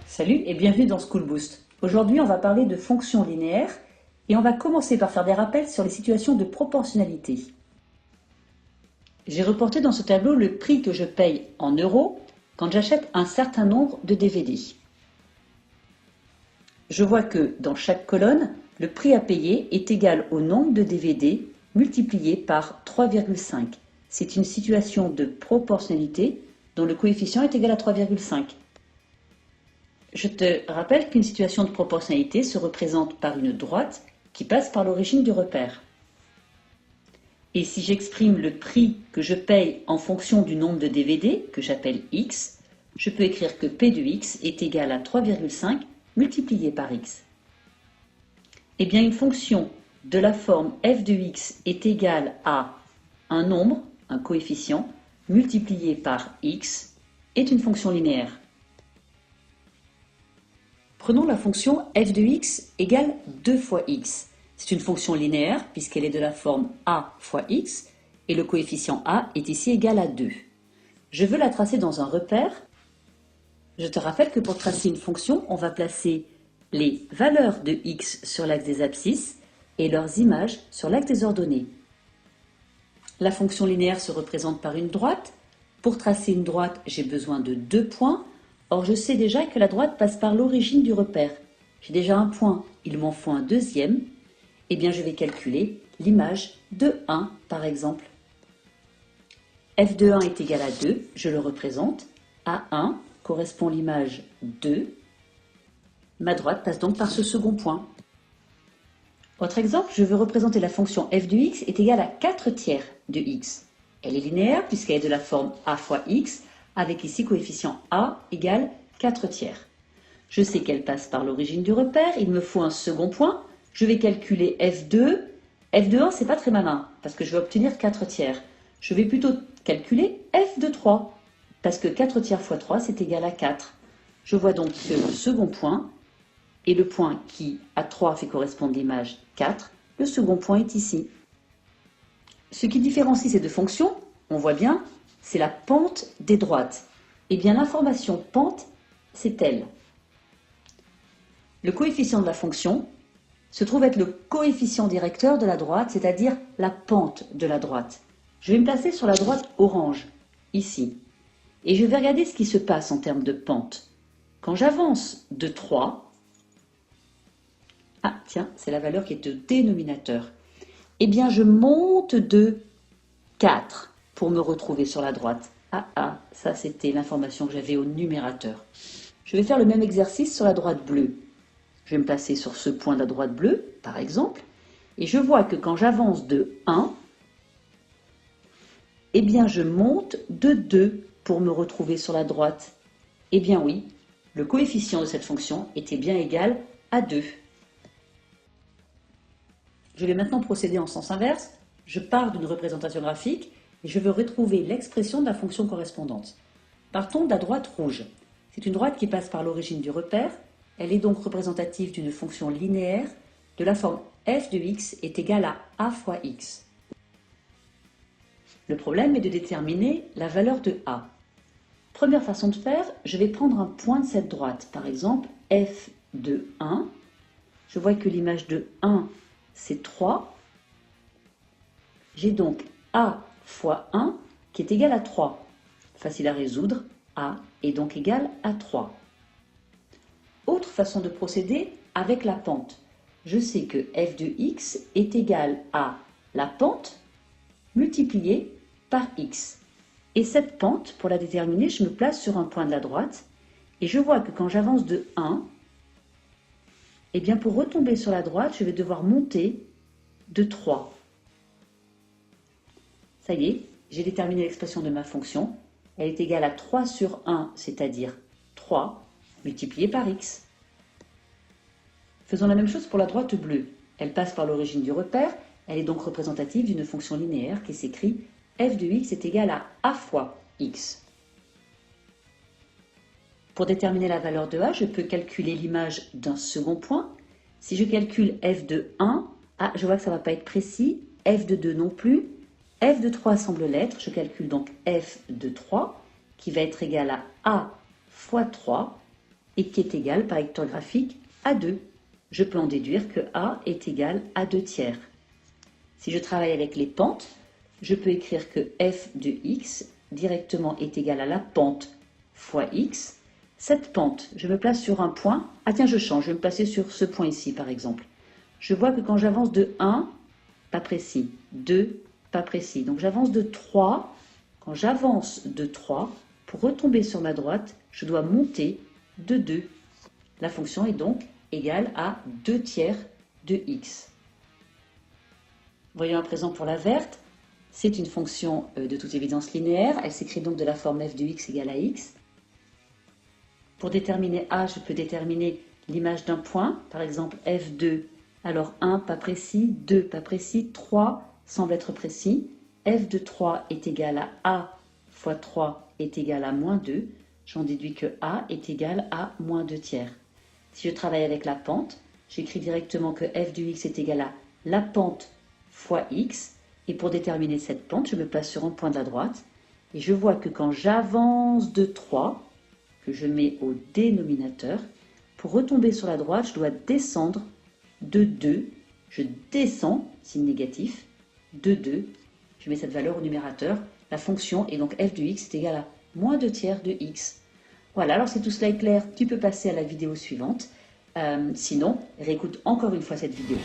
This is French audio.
Salut et bienvenue dans School Boost. Aujourd'hui, on va parler de fonctions linéaires et on va commencer par faire des rappels sur les situations de proportionnalité. J'ai reporté dans ce tableau le prix que je paye en euros quand j'achète un certain nombre de DVD. Je vois que dans chaque colonne, le prix à payer est égal au nombre de DVD multiplié par 3,5. C'est une situation de proportionnalité dont le coefficient est égal à 3,5. Je te rappelle qu'une situation de proportionnalité se représente par une droite qui passe par l'origine du repère. Et si j'exprime le prix que je paye en fonction du nombre de DVD, que j'appelle x, je peux écrire que P de x est égal à 3,5 multiplié par x. Eh bien, une fonction de la forme f de x est égale à un nombre, un coefficient, multiplié par x, est une fonction linéaire. Prenons la fonction f de x égale 2 fois x. C'est une fonction linéaire puisqu'elle est de la forme a fois x et le coefficient a est ici égal à 2. Je veux la tracer dans un repère. Je te rappelle que pour tracer une fonction, on va placer les valeurs de x sur l'axe des abscisses et leurs images sur l'axe des ordonnées. La fonction linéaire se représente par une droite. Pour tracer une droite, j'ai besoin de 2 points. Or, je sais déjà que la droite passe par l'origine du repère. J'ai déjà un point, il m'en faut un deuxième. Eh bien, je vais calculer l'image de 1, par exemple. f de 1 est égal à 2, je le représente. À 1 correspond l'image 2. Ma droite passe donc par ce second point. Autre exemple, je veux représenter la fonction f de x est égale à 4 tiers de x. Elle est linéaire puisqu'elle est de la forme a fois x, avec ici coefficient a égale 4 tiers. Je sais qu'elle passe par l'origine du repère, il me faut un second point. Je vais calculer f2. f de 1, c'est pas très malin, parce que je vais obtenir 4 tiers. Je vais plutôt calculer f de 3, parce que 4 tiers fois 3, c'est égal à 4. Je vois donc que le second point, et le point qui, à 3, fait correspondre l'image 4, le second point est ici. Ce qui différencie ces deux fonctions, on voit bien, c'est la pente des droites. Eh bien, l'information pente, c'est elle. Le coefficient de la fonction se trouve être le coefficient directeur de la droite, c'est-à-dire la pente de la droite. Je vais me placer sur la droite orange, ici. Et je vais regarder ce qui se passe en termes de pente. Quand j'avance de 3, ah tiens, c'est la valeur qui est au dénominateur, eh bien je monte de 4 pour me retrouver sur la droite. Ah, ça c'était l'information que j'avais au numérateur. Je vais faire le même exercice sur la droite bleue. Je vais me placer sur ce point de la droite bleue, par exemple, et je vois que quand j'avance de 1, eh bien je monte de 2 pour me retrouver sur la droite. Eh bien oui, le coefficient de cette fonction était bien égal à 2. Je vais maintenant procéder en sens inverse. Je pars d'une représentation graphique et je veux retrouver l'expression de la fonction correspondante. Partons de la droite rouge. C'est une droite qui passe par l'origine du repère. Elle est donc représentative d'une fonction linéaire de la forme f de x est égal à a fois x. Le problème est de déterminer la valeur de a. Première façon de faire, je vais prendre un point de cette droite. Par exemple, f de 1. Je vois que l'image de 1, c'est 3. J'ai donc a fois 1 qui est égal à 3. Facile à résoudre, a est donc égal à 3. Autre façon de procéder avec la pente. Je sais que f de x est égal à la pente multipliée par x. Et cette pente, pour la déterminer, je me place sur un point de la droite et je vois que quand j'avance de 1, eh bien pour retomber sur la droite, je vais devoir monter de 3. Ça y est, j'ai déterminé l'expression de ma fonction. Elle est égale à 3 sur 1, c'est-à-dire 3, multiplié par x. Faisons la même chose pour la droite bleue. Elle passe par l'origine du repère, elle est donc représentative d'une fonction linéaire qui s'écrit f de x est égal à a fois x. Pour déterminer la valeur de a, je peux calculer l'image d'un second point. Si je calcule f de 1, je vois que ça ne va pas être précis, f de 2 non plus, f de 3 semble l'être, je calcule donc f de 3, qui va être égal à a fois 3, et qui est égal par vecteur graphique à 2. Je peux en déduire que a est égal à 2 tiers. Si je travaille avec les pentes, je peux écrire que f de x directement est égal à la pente fois x. Cette pente, je me place sur un point. Ah tiens, je change, je vais me placer sur ce point ici par exemple. Je vois que quand j'avance de 1, pas précis, 2, pas précis. Donc j'avance de 3. Quand j'avance de 3, pour retomber sur ma droite, je dois monter de 2. La fonction est donc égale à 2 tiers de x. Voyons à présent pour la verte. C'est une fonction de toute évidence linéaire. Elle s'écrit donc de la forme f de x égale à x. Pour déterminer a, je peux déterminer l'image d'un point. Par exemple, f2. Alors 1, pas précis, 2, pas précis, 3 semble être précis. f de 3 est égal à a fois 3 est égal à moins 2. J'en déduis que a est égal à moins 2 tiers. Si je travaille avec la pente, j'écris directement que f de x est égal à la pente fois x. Et pour déterminer cette pente, je me place sur un point de la droite. Et je vois que quand j'avance de 3, que je mets au dénominateur, pour retomber sur la droite, je dois descendre de 2. Je descends, signe négatif, de 2. Je mets cette valeur au numérateur. La fonction est donc f de x est égal à moins 2 tiers de x. Voilà, alors si tout cela est clair, tu peux passer à la vidéo suivante. Sinon, réécoute encore une fois cette vidéo.